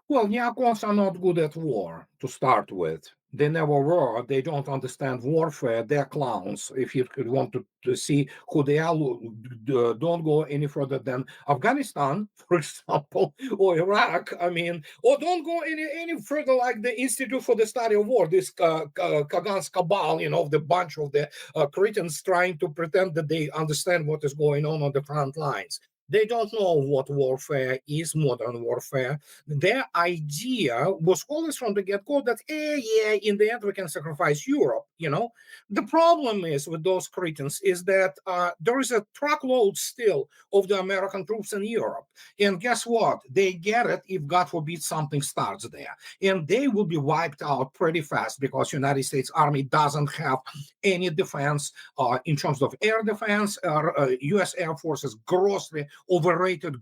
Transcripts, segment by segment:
Well, neocons are not good at war to start with. They never were. They don't understand warfare. They're clowns. If you could want to see who they are, don't go any further than Afghanistan, for example, or Iraq. I mean, or don't go any further like the Institute for the Study of War, this Kagan's cabal, the bunch of the cretins trying to pretend that they understand what is going on the front lines. They don't know what warfare is, modern warfare. Their idea was always from the get-go that, yeah, in the end we can sacrifice Europe. The problem is with those cretins is that there is a truckload still of the American troops in Europe. And guess what? They get it if, God forbid, something starts there. And they will be wiped out pretty fast because United States Army doesn't have any defense in terms of air defense. U.S. Air Force is grossly overrated,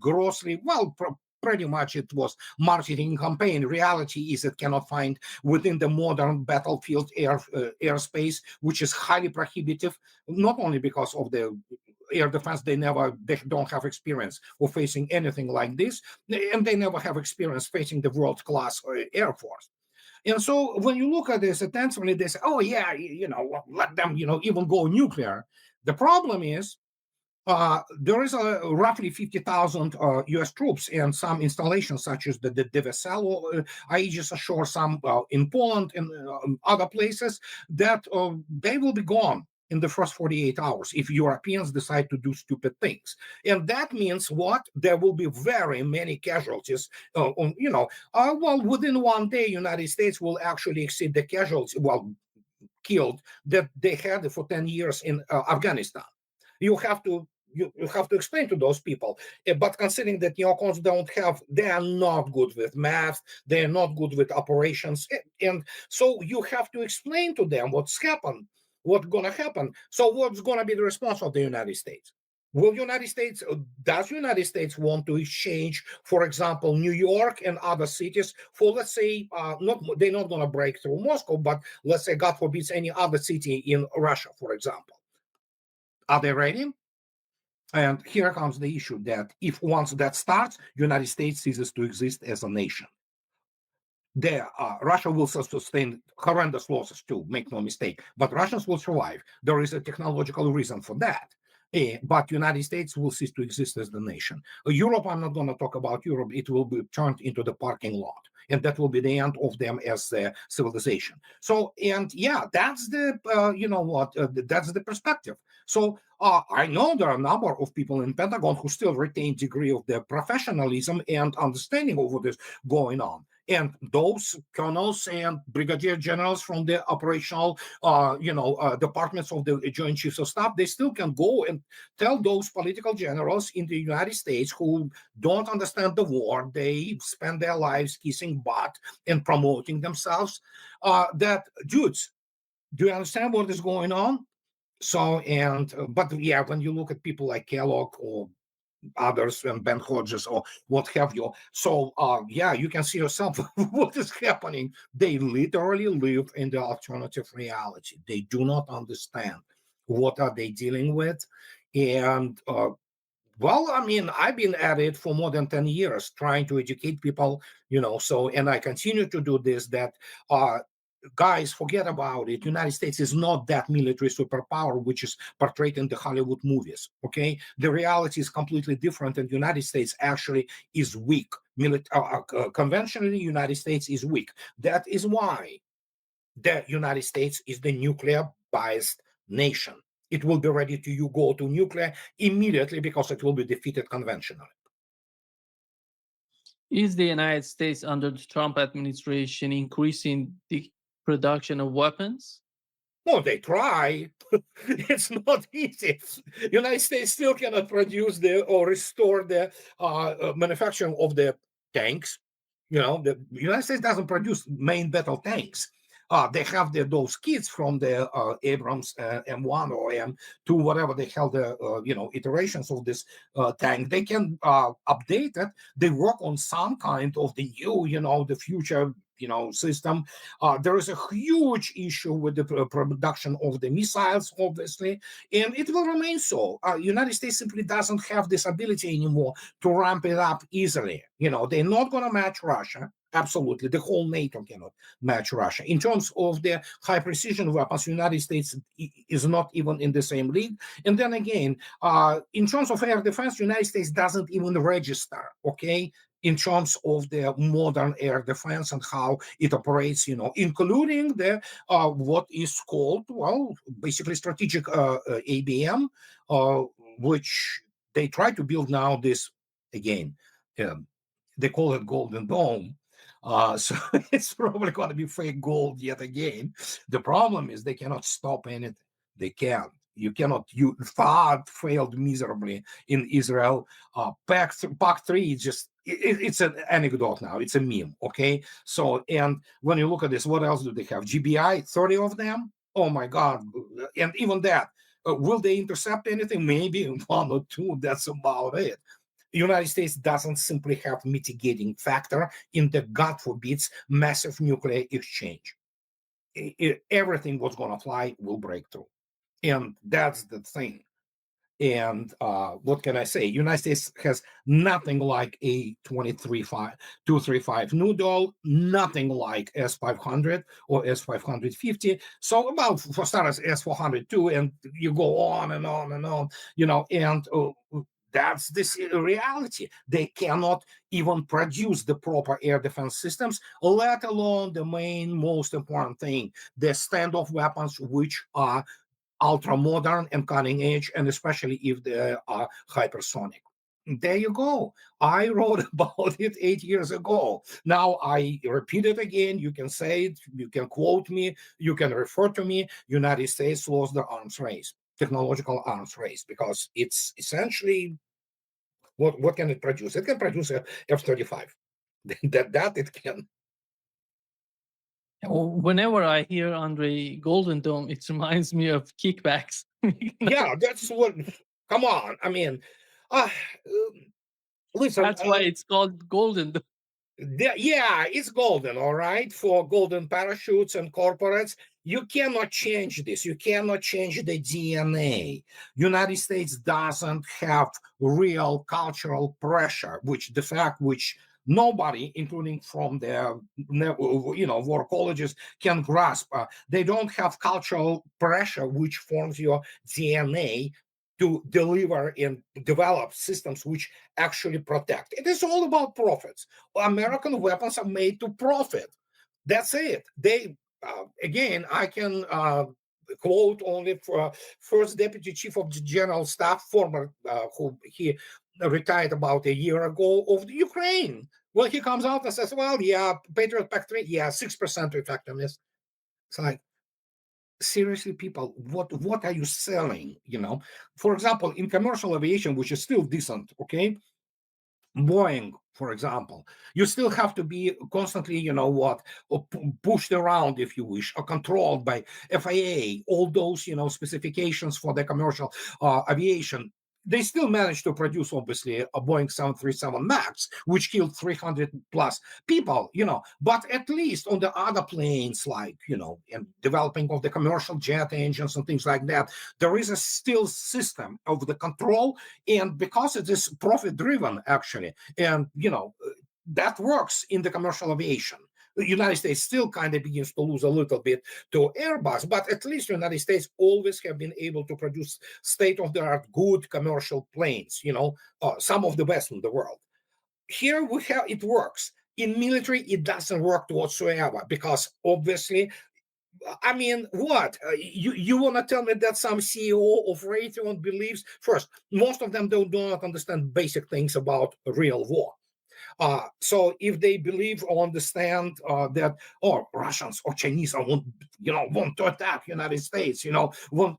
pretty much it was marketing campaign. Reality is it cannot find within the modern battlefield airspace, which is highly prohibitive, not only because of the air defense, they don't have experience of facing anything like this, and they never have experience facing the world-class Air Force. And so when you look at this attentively, they say, oh yeah, let them, even go nuclear. The problem is there is roughly 50,000 U.S. troops and some installations such as the Weselo Aegis ashore, some in Poland and other places, that they will be gone in the first 48 hours if Europeans decide to do stupid things. And that means what? There will be very many casualties. Within one day, United States will actually exceed the casualties, killed, that they had for 10 years in Afghanistan. You have to explain to those people. But considering that neocons they are not good with math, they are not good with operations, and so you have to explain to them what's going to happen. So what's going to be the response of the United States? Does United States want to exchange, for example, New York and other cities for, let's say, they're not going to break through Moscow, but let's say, God forbid, any other city in Russia, for example? Are they ready? And here comes the issue that if once that starts, United States ceases to exist as a nation. Russia will sustain horrendous losses too, make no mistake, but Russians will survive. There is a technological reason for that. But United States will cease to exist as the nation. Europe, I'm not going to talk about Europe. It will be turned into the parking lot. And that will be the end of them as a civilization. So, and yeah, that's that's the perspective. So I know there are a number of people in Pentagon who still retain degree of their professionalism and understanding of what is going on. And those colonels and brigadier generals from the operational, departments of the Joint Chiefs of Staff, they still can go and tell those political generals in the United States who don't understand the war, they spend their lives kissing butt and promoting themselves, that, dudes, do you understand what is going on? So, but yeah, when you look at people like Kellogg or others and Ben Hodges or what have you. So you can see yourself what is happening. They literally live in the alternative reality. They do not understand what are they dealing with. And I've been at it for more than 10 years trying to educate people, and I continue to do this, that guys, forget about it. United States is not that military superpower which is portrayed in the Hollywood movies. Okay, the reality is completely different, and the United States actually is weak. Conventionally, United States is weak. That is why the United States is the nuclear-biased nation. It will be ready to go to nuclear immediately because it will be defeated conventionally. Is the United States under the Trump administration increasing the production of weapons? No, they try. It's not easy. United States still cannot produce or restore the manufacturing of the tanks. The United States doesn't produce main battle tanks. They have those kits from the Abrams M1 or M2, whatever they hell the iterations of this tank. They can update it. They work on some kind of the new, the future system. There is a huge issue with the production of the missiles, obviously, and it will remain so. United States simply doesn't have this ability anymore to ramp it up easily. They're not going to match Russia. Absolutely. The whole NATO cannot match Russia. In terms of the high precision weapons, the United States is not even in the same league. And then again, in terms of air defense, the United States doesn't even register, okay, in terms of the modern air defense and how it operates, including the what is called, well, basically strategic ABM, uh, which they try to build now this again. Um, they call it Golden Dome. So it's probably going to be fake gold yet again. The problem is they cannot stop anything. They can't. You cannot. You Far failed miserably in Israel. Pac 3 is just it's an anecdote now. It's a meme. Okay. So and when you look at this, what else do they have? GBI, 30 of them. Oh my God! And even that, will they intercept anything? Maybe one or two. That's about it. United States doesn't simply have mitigating factor in the, God forbids, massive nuclear exchange. Everything what's going to fly will break through. And that's the thing. And what can I say? United States has nothing like a 235 noodle, nothing like S-500 or S-550. So about, for starters, S-400 and you go on and on and on, and that's this reality. They cannot even produce the proper air defense systems, let alone the main, most important thing, the standoff weapons, which are ultra modern and cutting edge, and especially if they are hypersonic. There you go. I wrote about it 8 years ago. Now I repeat it again. You can say it, you can quote me, you can refer to me. United States lost the arms race, technological arms race, because it's essentially what can it produce? It can produce a F-35. that it can. Whenever I hear Andrei Golden Dome, it reminds me of kickbacks. Yeah, that's what. Come on. I mean, uh, listen. That's why it's called Golden Dome. Yeah, it's golden, all right, for golden parachutes and corporates. You cannot change this. You cannot change the DNA. United States doesn't have real cultural pressure, which the fact which nobody, including from the war colleges, can grasp. They don't have cultural pressure, which forms your DNA to deliver and develop systems which actually protect. It is all about profits. American weapons are made to profit. That's it. They again, I can quote only for first deputy chief of the general staff, former who he retired about a year ago, of the Ukraine. Well, he comes out and says, "Well, yeah, Patriot Pact 3, yeah, 6% effectiveness." It's like, seriously, people, what are you selling? For example, in commercial aviation, which is still decent, okay, Boeing, for example, you still have to be constantly, pushed around, if you wish, or controlled by FAA, all those, specifications for the commercial aviation. They still managed to produce, obviously, a Boeing 737 MAX, which killed 300 plus people, but at least on the other planes, like, and developing of the commercial jet engines and things like that, there is a still system of the control. And because it is profit driven, actually, and, that works in the commercial aviation. The United States still kind of begins to lose a little bit to Airbus, but at least the United States always have been able to produce state-of-the-art good commercial planes, some of the best in the world. Here we have it works. In military, it doesn't work whatsoever, because obviously, I mean, what? You want to tell me that some CEO of Raytheon believes, first, most of them do not understand basic things about real war. So if they believe or understand that, Russians or Chinese want to attack United States, want,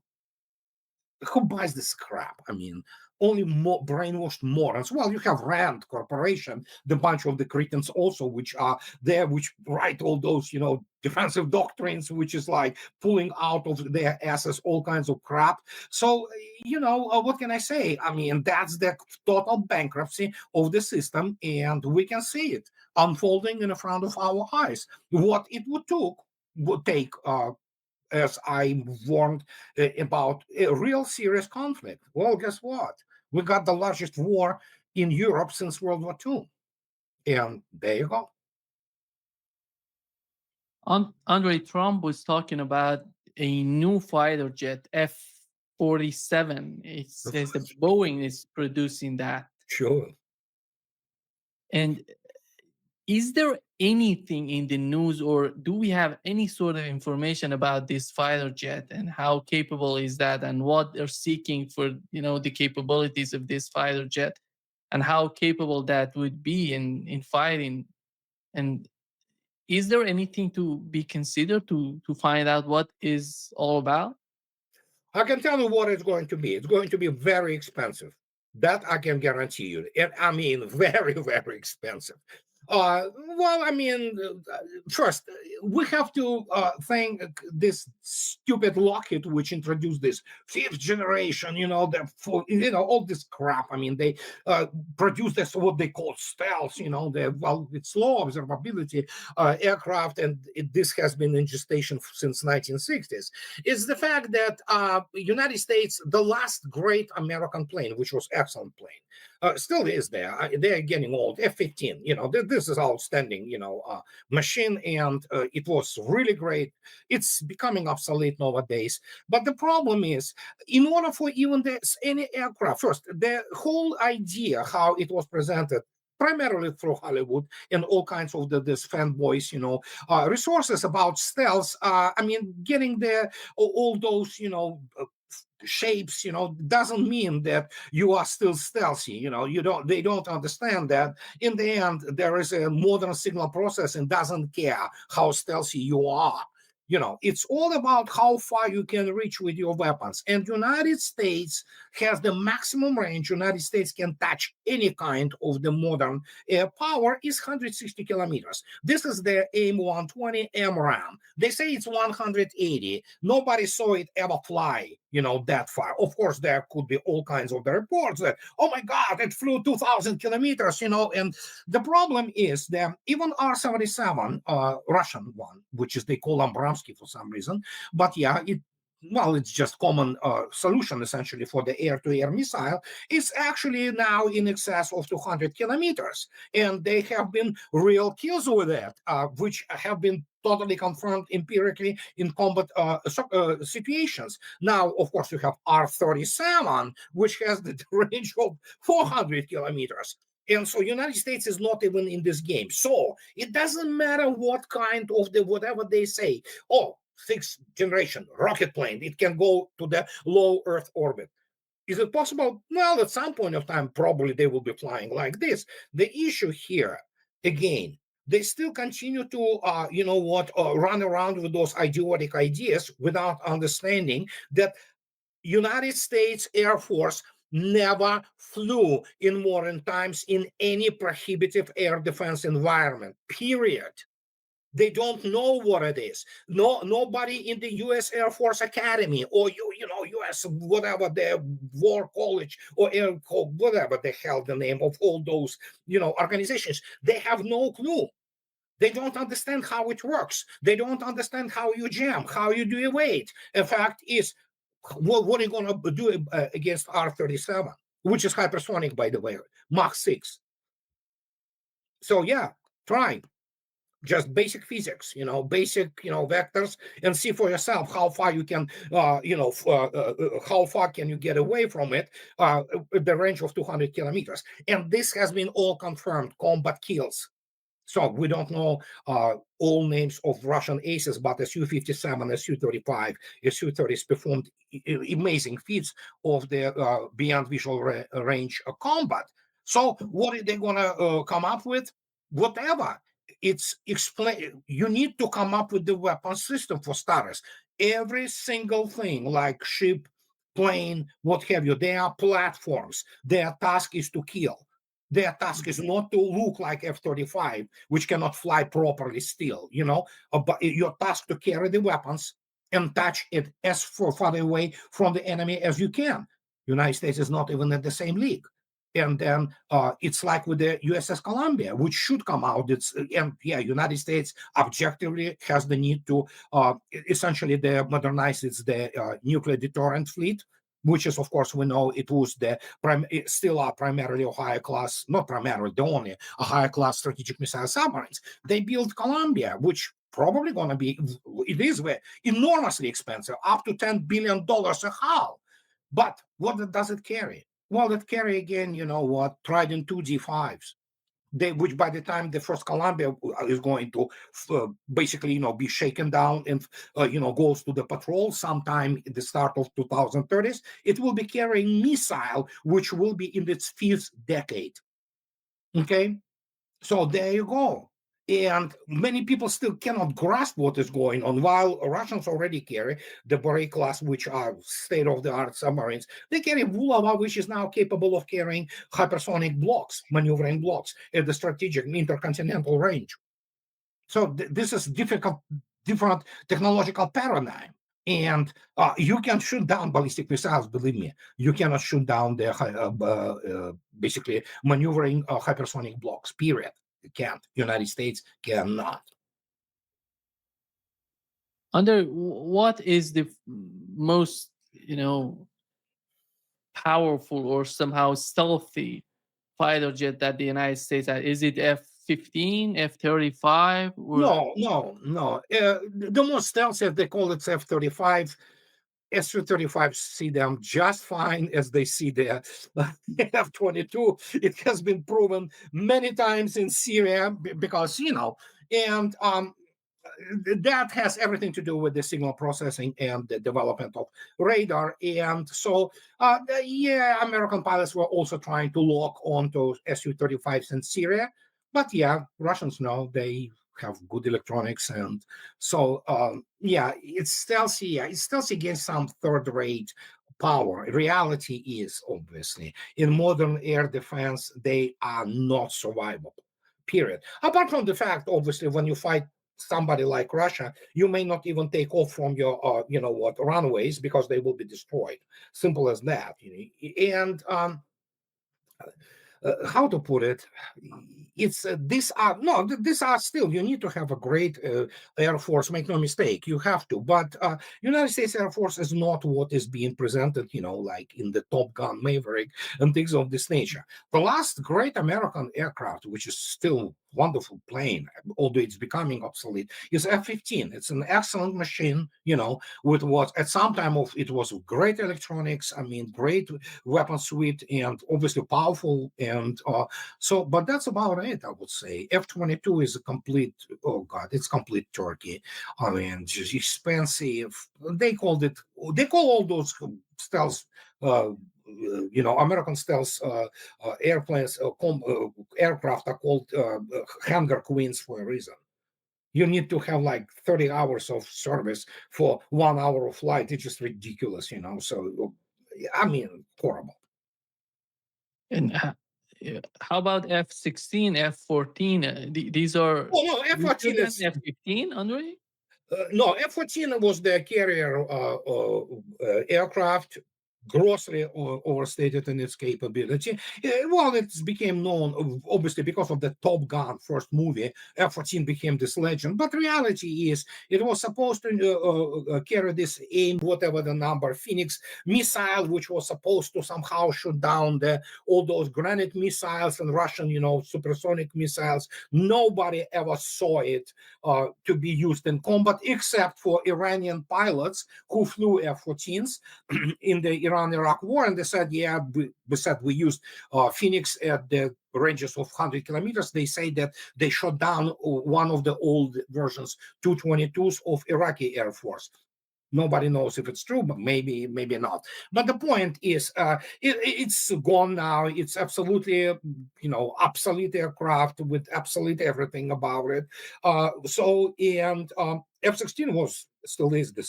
who buys this crap? I mean, only more brainwashed morons. Well, you have Rand Corporation, the bunch of the cretins also, which are there, which write all those, defensive doctrines, which is like pulling out of their asses all kinds of crap. So, what can I say? I mean, that's the total bankruptcy of the system, and we can see it unfolding in front of our eyes. What it would take as I warned about a real serious conflict. Well, guess what? We got the largest war in Europe since World War II. And there you go. Andre Trump was talking about a new fighter jet, F-47. It says that Boeing is producing that. Sure. And is there anything in the news, or do we have any sort of information about this fighter jet and how capable is that, and what they're seeking for, the capabilities of this fighter jet, and how capable that would be in fighting? And is there anything to be considered to find out what is all about? I can tell you what it's going to be. It's going to be very expensive. That I can guarantee you. And I mean, very, very expensive. Well, I mean, first, we have to thank this stupid Lockheed, which introduced this fifth generation, all this crap. I mean, they produced this, what they call stealth, it's low observability aircraft, and this has been in gestation since 1960s. It's the fact that United States, the last great American plane, which was excellent plane, still is there. They're getting old. F-15, this is outstanding, machine, and it was really great. It's becoming obsolete nowadays. But the problem is, in order for even any aircraft, first, the whole idea how it was presented primarily through Hollywood and all kinds of this fanboys, resources about stealth. I mean, getting there, all those, shapes, doesn't mean that you are still stealthy. They don't understand that in the end, there is a modern signal processing doesn't care how stealthy you are. It's all about how far you can reach with your weapons. And United States has the maximum range. United States can touch any kind of the modern air power is 160 kilometers. This is the AIM-120 MRAM. They say it's 180. Nobody saw it ever fly, that far. Of course, there could be all kinds of the reports that, oh my God, it flew 2,000 kilometers, and the problem is that even R-77, Russian one, which is they call Abramsky for some reason, but yeah, it's just common solution essentially for the air-to-air missile. It's actually now in excess of 200 kilometers, and they have been real kills with that, which have been totally confirmed empirically in combat situations. Now, of course, you have R-37, which has the range of 400 kilometers. And so United States is not even in this game. So it doesn't matter what kind of whatever they say. Oh, sixth generation rocket plane. It can go to the low Earth orbit. Is it possible? Well, at some point of time, probably they will be flying like this. The issue here, again, they still continue to, run around with those idiotic ideas without understanding that United States Air Force never flew in modern times in any prohibitive air defense environment, period. They don't know what it is. Nobody in the U.S. Air Force Academy or U.S. whatever the War College or Air whatever the hell the name of all those organizations. They have no clue. They don't understand how it works. They don't understand how you jam, how you do evade. In fact, is what are you going to do against R-37, which is hypersonic, by the way, Mach 6. So yeah, try. Just basic physics, basic, vectors, and see for yourself how far you can, how far can you get away from it, the range of 200 kilometers. And this has been all confirmed, combat kills. So we don't know all names of Russian aces, but Su-57, Su-35, Su-30s performed amazing feats of the beyond visual range combat. So what are they going to come up with? Whatever. It's explain. You need to come up with the weapon system for starters. Every single thing, like ship, plane, what have you, they are platforms. Their task is to kill. Their task is not to look like F-35, which cannot fly properly still, but your task to carry the weapons and touch it as far away from the enemy as you can. United States is not even in the same league. And then it's like with the USS Columbia, which should come out. United States objectively has the need to essentially modernize the nuclear deterrent fleet, which is, of course, we know it was still are primarily a higher class, not primarily, the only a higher class strategic missile submarines. They built Columbia, which probably going to be, it is enormously expensive, up to $10 billion a hull. But what does it carry? Well, it carry again, Trident 2 G5s. Which by the time the first Columbia is going to basically, be shaken down and, goes to the patrol sometime at the start of 2030s, it will be carrying missile, which will be in its fifth decade. Okay, so there you go. And many people still cannot grasp what is going on. While Russians already carry the Boray class, which are state-of-the-art submarines, they carry Bulava, which is now capable of carrying hypersonic blocks, maneuvering blocks at the strategic intercontinental range. So this is different technological paradigm. And you can shoot down ballistic missiles, believe me. You cannot shoot down the basically maneuvering hypersonic blocks, period. You can't. United States cannot. Under what is the most, powerful or somehow stealthy fighter jet that the United States has? Is it F-15, F-35, or No. The most stealthy, they call it F-35. Su-35 see them just fine as they see the F-22. It has been proven many times in Syria because, and that has everything to do with the signal processing and the development of radar. And so, American pilots were also trying to lock onto Su-35s in Syria. But Russians know they have good electronics, and so it's stealthy. It's stealthy against some third-rate power. Reality is obviously in modern air defense they are not survivable. Period. Apart from the fact, obviously, when you fight somebody like Russia, you may not even take off from your, runways because they will be destroyed. Simple as that. And how to put it, it's these are still, you need to have a great air force, make no mistake, you have to, but United States Air Force is not what is being presented, like in the Top Gun Maverick and things of this nature. The last great American aircraft, which is still wonderful plane, although it's becoming obsolete, is F-15. It's an excellent machine, with what at some time it was great electronics, great weapon suite, and obviously powerful. And but that's about it, I would say. F-22 is a complete, it's complete turkey. Just expensive. They call all those stealth, American stealth airplanes, aircraft are called hangar queens for a reason. You need to have like 30 hours of service for 1 hour of flight. It's just ridiculous, So, horrible. and how about F-16, F-14? These are Oh no, weaker F-14 than is F-15, Andre? no, F-14 was the carrier aircraft, grossly overstated in its capability. Well, it became known, obviously, because of the Top Gun first movie. F-14 became this legend. But reality is, it was supposed to carry this AIM, whatever the number, Phoenix missile, which was supposed to somehow shoot down all those Granite missiles and Russian, supersonic missiles. Nobody ever saw it to be used in combat, except for Iranian pilots who flew F-14s in the Iran-Iraq war, and they said, we used Phoenix at the ranges of 100 kilometers. They say that they shot down one of the old versions, 222s of Iraqi Air Force. Nobody knows if it's true, but maybe not. But the point is, it's gone now. It's absolutely, obsolete aircraft with absolute everything about it. F-16 still is the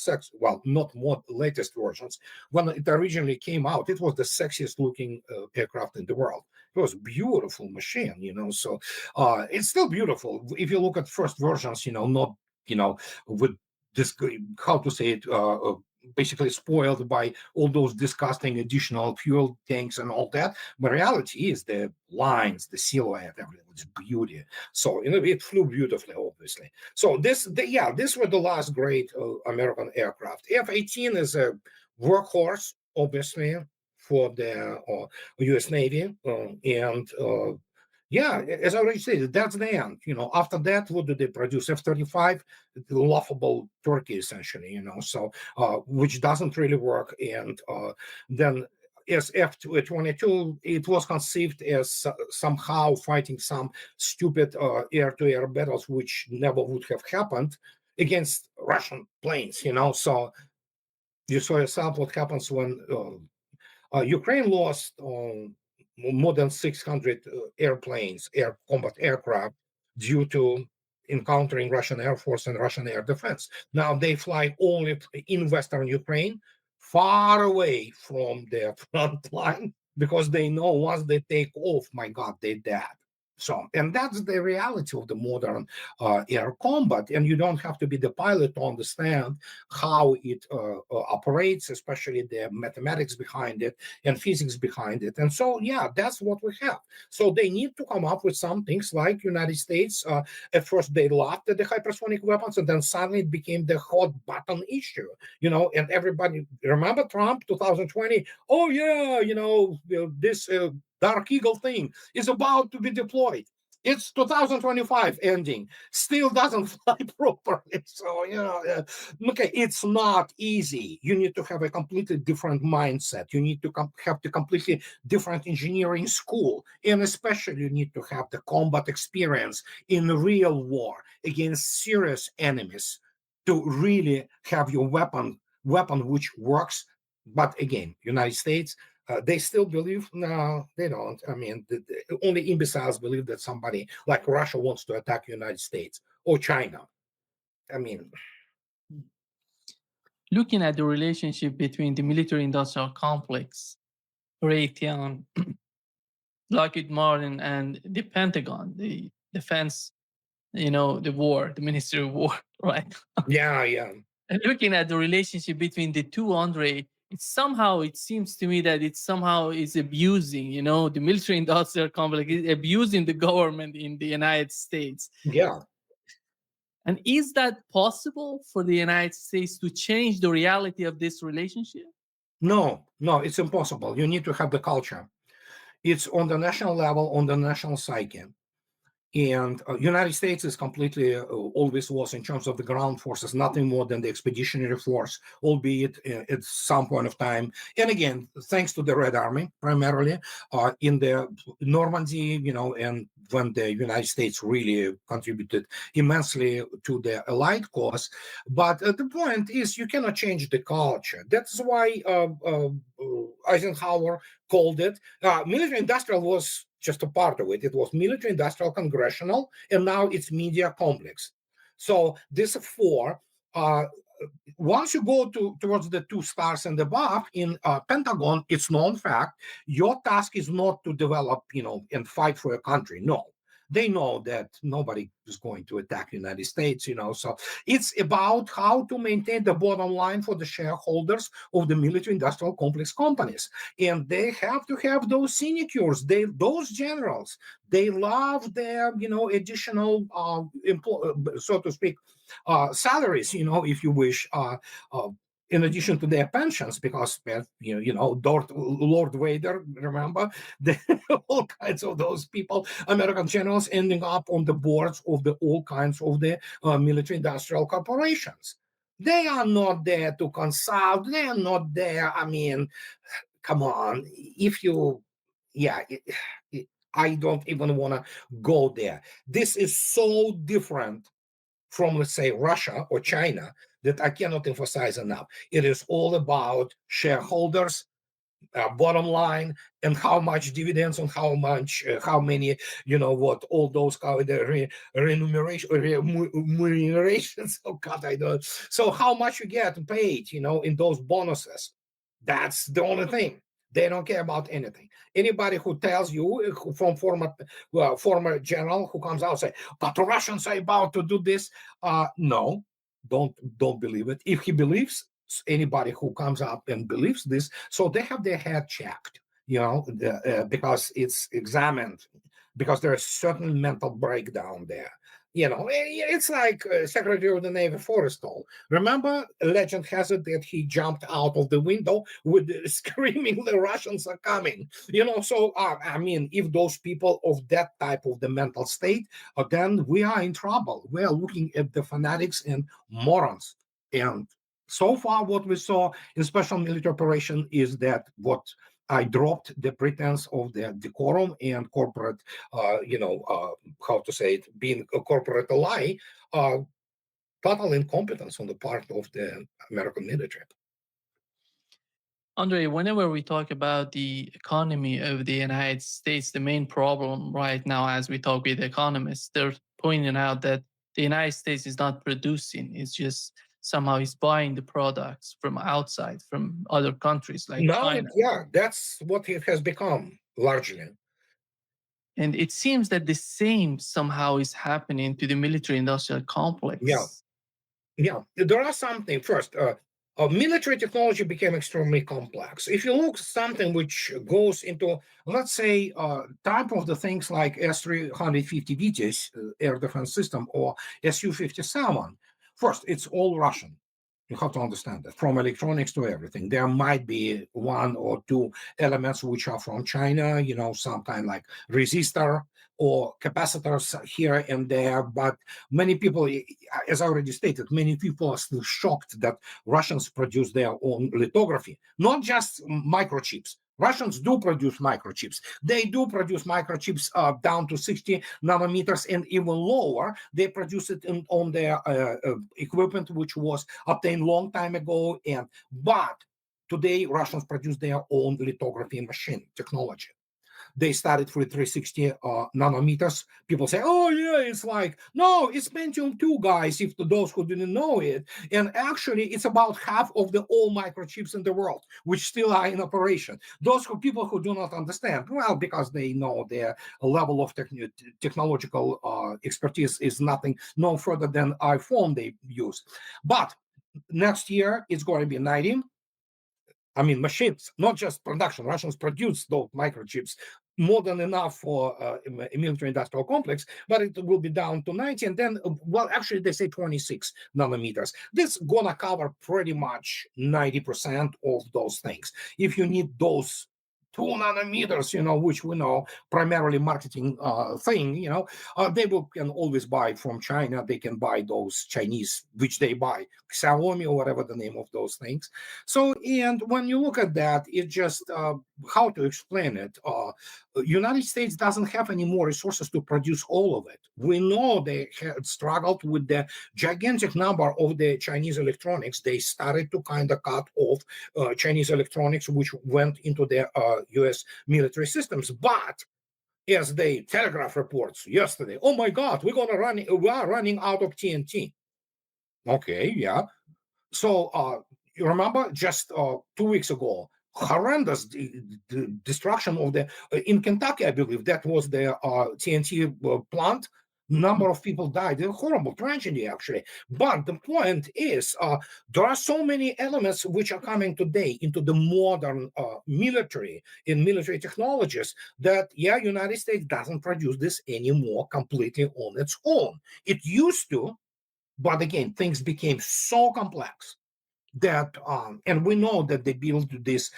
not more latest versions. When it originally came out, it was the sexiest looking aircraft in the world. It was a beautiful machine, So it's still beautiful. If you look at first versions, not, with this, how to say it, basically spoiled by all those disgusting additional fuel tanks and all that. But reality is the lines, the silhouette, everything was beauty. So it flew beautifully, obviously. So these were the last great American aircraft. F-18 is a workhorse, obviously, for the U.S. Navy, and Yeah, as I already said, that's the end. After that, what do they produce? F-35, the laughable turkey, essentially. So which doesn't really work. And then as F-22, it was conceived as somehow fighting some stupid air-to-air battles, which never would have happened against Russian planes. So you saw yourself what happens when Ukraine lost more than 600 airplanes, air combat aircraft, due to encountering Russian Air Force and Russian air defense. Now they fly only in Western Ukraine, far away from their front line, because they know once they take off, my God, they're dead. So, and that's the reality of the modern air combat. And you don't have to be the pilot to understand how it operates, especially the mathematics behind it and physics behind it. And so, yeah, that's what we have. So they need to come up with some things like United States. At first, they laughed at the hypersonic weapons, and then suddenly it became the hot button issue. And everybody remember Trump 2020. Oh yeah, this Dark Eagle thing is about to be deployed. It's 2025 ending, still doesn't fly properly. So, okay, it's not easy. You need to have a completely different mindset. You need to have the completely different engineering school. And especially, you need to have the combat experience in real war against serious enemies to really have your weapon which works. But again, United States, they still believe, no, they don't. I mean, only imbeciles believe that somebody like Russia wants to attack the United States or China. I mean, Looking at the relationship between the military industrial complex, Raytheon, Lockheed Martin, and the Pentagon, the defense, the war, the Ministry of War, right? yeah. And looking at the relationship between the two, Andre, it seems to me that it somehow is abusing, the military industrial complex is abusing the government in the United States. Yeah. And is that possible for the United States to change the reality of this relationship? No, it's impossible. You need to have the culture. It's on the national level, on the national psyche. And United States is completely always was in terms of the ground forces nothing more than the expeditionary force, albeit at some point of time. And again, thanks to the Red Army primarily in the Normandy, and when the United States really contributed immensely to the Allied cause. But the point is, you cannot change the culture. That's why Eisenhower called it military industrial was just a part of it. It was military, industrial, congressional, and now it's media complex. So this four, once you go towards the 2 stars and above in Pentagon, it's known fact. Your task is not to develop, and fight for a country. No, they know that nobody is going to attack the United States, So it's about how to maintain the bottom line for the shareholders of the military industrial complex companies. And they have to have those sinecures, those generals. They love their, additional, so to speak, salaries, if you wish, in addition to their pensions, because Lord Vader, remember, all kinds of those people, American generals, ending up on the boards of all kinds of the military-industrial corporations. They are not there to consult. They are not there. I mean, come on. I don't even want to go there. This is so different from, let's say, Russia or China, that I cannot emphasize enough. It is all about shareholders, bottom line, and how much dividends, and how many, all those remunerations. Oh God, I don't. So how much you get paid, in those bonuses. That's the only thing. They don't care about anything. Anybody who tells you from former general who comes out and say, but the Russians are about to do this. No, don't believe it. If he believes, anybody who comes up and believes this, so they have their head checked, because it's examined, because there's certain mental breakdown there. It's like Secretary of the Navy Forrestal. Remember, legend has it that he jumped out of the window with screaming, "The Russians are coming!" So I mean, if those people of that type of the mental state, then we are in trouble. We are looking at the fanatics and morons. And so far, what we saw in special military operation is that what I dropped the pretense of the decorum and corporate, how to say it, being a corporate ally, uh, total incompetence on the part of the American military. Andre, whenever we talk about the economy of the United States, the main problem right now, as we talk with economists, they're pointing out that the United States is not producing. It's just somehow is buying the products from outside, from other countries like Now, China. that's what it has become largely. And it seems that the same somehow is happening to the military industrial Yeah. complex. Yeah, there are something. First, military technology became extremely complex. If you look something which goes into, let's say, type of the things like S-350 Vitis air defense system or Su-57, first, it's all Russian. You have to understand that, from electronics to everything. There might be one or two elements which are from China, some kind like resistor or capacitors here and there, but many people, as I already stated, many people are still shocked that Russians produce their own lithography, not just microchips. Russians do produce microchips. They do produce microchips down to 60 nanometers and even lower. They produce it on their equipment, which was obtained long time ago. But today, Russians produce their own lithography machine technology. They started with 360 nanometers. People say, "Oh yeah, it's like no, it's Pentium 2, guys." If to those who didn't know it, and actually, it's about half of the all microchips in the world, which still are in operation. People who do not understand, well, because they know their level of technological expertise is nothing no further than iPhone they use. But next year it's going to be 90. I mean, machines, not just production. Russians produce those microchips more than enough for a military industrial complex, but it will be down to 90. And then, well, actually, they say 26 nanometers. This is going to cover pretty much 90% of those things. If you need those 2 nanometers, which we know primarily marketing thing, they can always buy from China. They can buy those Chinese, which they buy, Xiaomi or whatever the name of those things. So, and when you look at that, it just, how to explain it? United States doesn't have any more resources to produce all of it. We know they had struggled with the gigantic number of the Chinese electronics. They started to kind of cut off Chinese electronics, which went into the U.S. military systems. But as the Telegraph reports yesterday, oh my God, we are running out of TNT. Okay, yeah. So you remember just 2 weeks ago, horrendous destruction of the in Kentucky, I believe that was the TNT plant. Number of people died. A horrible tragedy, actually. But the point is, there are so many elements which are coming today into the modern military in military technologies that, yeah, United States doesn't produce this anymore completely on its own. It used to, but again, things became so complex that, and we know that they built this,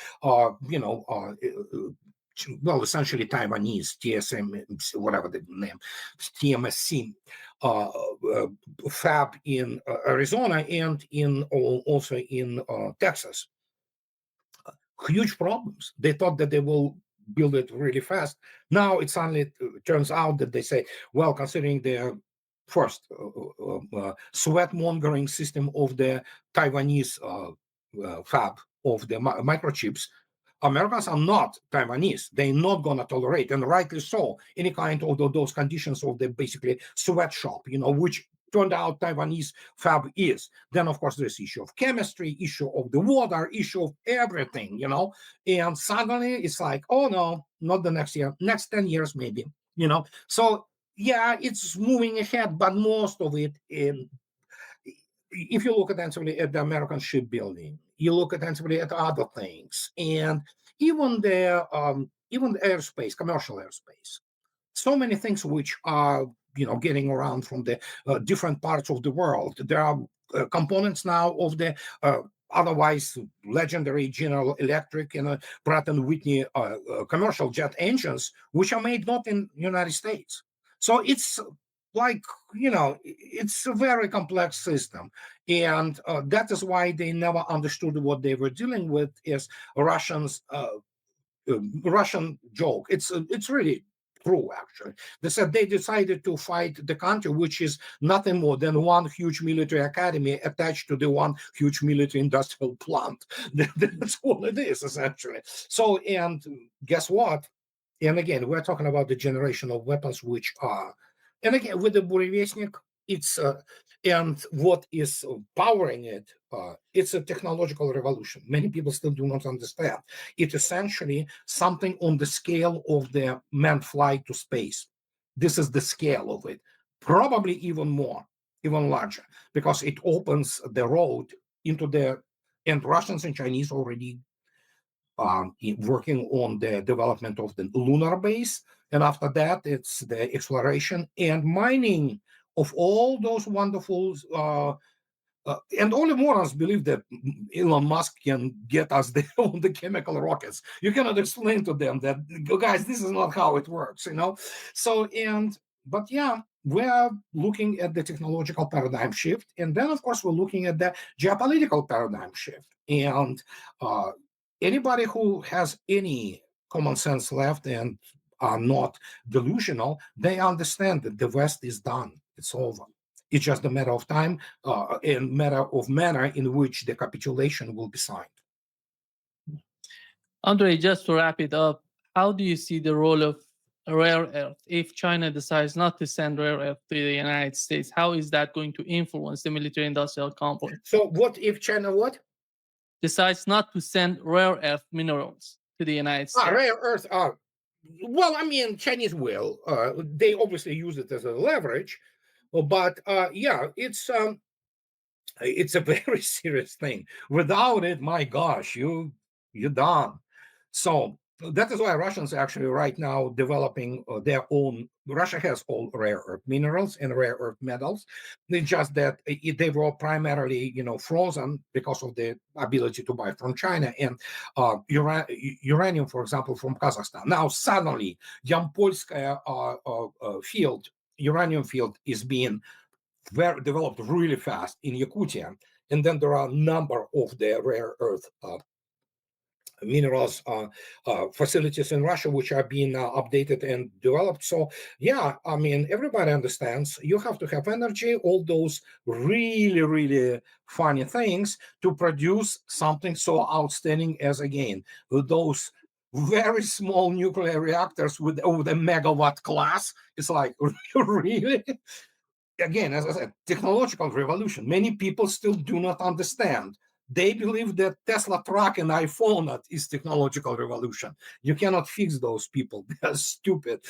well, essentially Taiwanese TSM, whatever the name, TMSC fab in Arizona and also in Texas. Huge problems. They thought that they will build it really fast. Now it suddenly turns out that they say, well, considering the first sweat mongering system of the Taiwanese fab of the microchips, Americans are not Taiwanese. They're not going to tolerate, and rightly so, any kind of those conditions of the basically sweatshop, which turned out Taiwanese fab is. Then, of course, there's issue of chemistry, issue of the water, issue of everything, and suddenly it's like, oh no, not the next year, next 10 years maybe, So, yeah, it's moving ahead, but most of it if you look attentively at the American shipbuilding, you look attentively at other things, and even the airspace, commercial airspace, so many things which are getting around from the different parts of the world. There are components now of the otherwise legendary General Electric and Pratt and Whitney commercial jet engines, which are made not in the United States. So it's like, it's a very complex system. And that is why they never understood what they were dealing with is Russians. Russian joke. It's really true, actually. They said they decided to fight the country, which is nothing more than one huge military academy attached to the one huge military industrial plant. That's all it is, essentially. So, and guess what? And again, we're talking about the generation of weapons which are, and again, with the Burevestnik, it's and what is powering it, it's a technological revolution. Many people still do not understand. It's essentially something on the scale of the manned flight to space. This is the scale of it, probably even more, even larger, because it opens the road into the, and Russians and Chinese already working on the development of the lunar base. And after that, it's the exploration and mining of all those wonderful and only morons believe that Elon Musk can get us there on the chemical rockets. You cannot explain to them that, guys, this is not how it works, So, but yeah, we're looking at the technological paradigm shift. And then, of course, we're looking at the geopolitical paradigm shift. And anybody who has any common sense left and are not delusional, they understand that the West is done. It's over. It's just a matter of time and matter of manner in which the capitulation will be signed. Andre, just to wrap it up, how do you see the role of rare earth if China decides not to send rare earth to the United States? How is that going to influence the military-industrial complex? So, what if China decides not to send rare earth minerals to the United States? Rare earth. Well, I mean, Chinese will. They obviously use it as a leverage, but yeah, it's a very serious thing. Without it, my gosh, you're done. So that is why Russians actually right now developing their own. Russia has all rare earth minerals and rare earth metals. It's just that they were primarily, frozen because of the ability to buy from China and uranium, for example, from Kazakhstan. Now suddenly, Yampolskaya field, uranium field, is being developed really fast in Yakutia, and then there are a number of the rare earth minerals facilities in Russia which are being updated and developed. So yeah, I mean, everybody understands you have to have energy, all those really, really funny things to produce something so outstanding as, again, those very small nuclear reactors with the megawatt class. It's like, really? Again, as I said, technological revolution. Many people still do not understand. They believe that Tesla truck and iPhone is technological revolution. You cannot fix those people. They're stupid.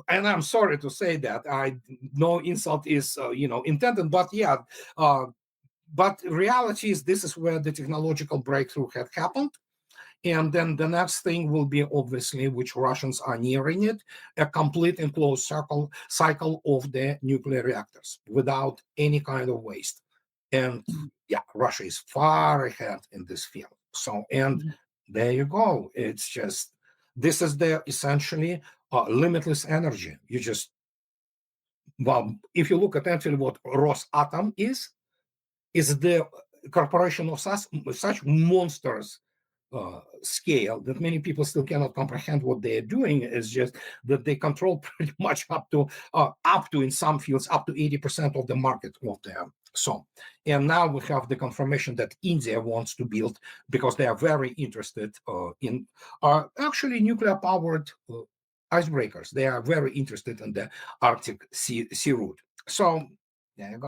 And I'm sorry to say that. No insult is intended, but yeah. But reality is this is where the technological breakthrough had happened. And then the next thing will be, obviously, which Russians are nearing it, a complete and closed cycle of the nuclear reactors without any kind of waste. And yeah, Russia is far ahead in this field. So, and there you go. It's just, this is the essentially limitless energy. You just, well, if you look at actually what Rosatom is the corporation of such monsters scale that many people still cannot comprehend what they are doing. Is just that they control pretty much up to in some fields up to 80% of the market of them. So, and now we have the confirmation that India wants to build, because they are very interested in actually nuclear powered icebreakers. They are very interested in the Arctic sea route. So there you go.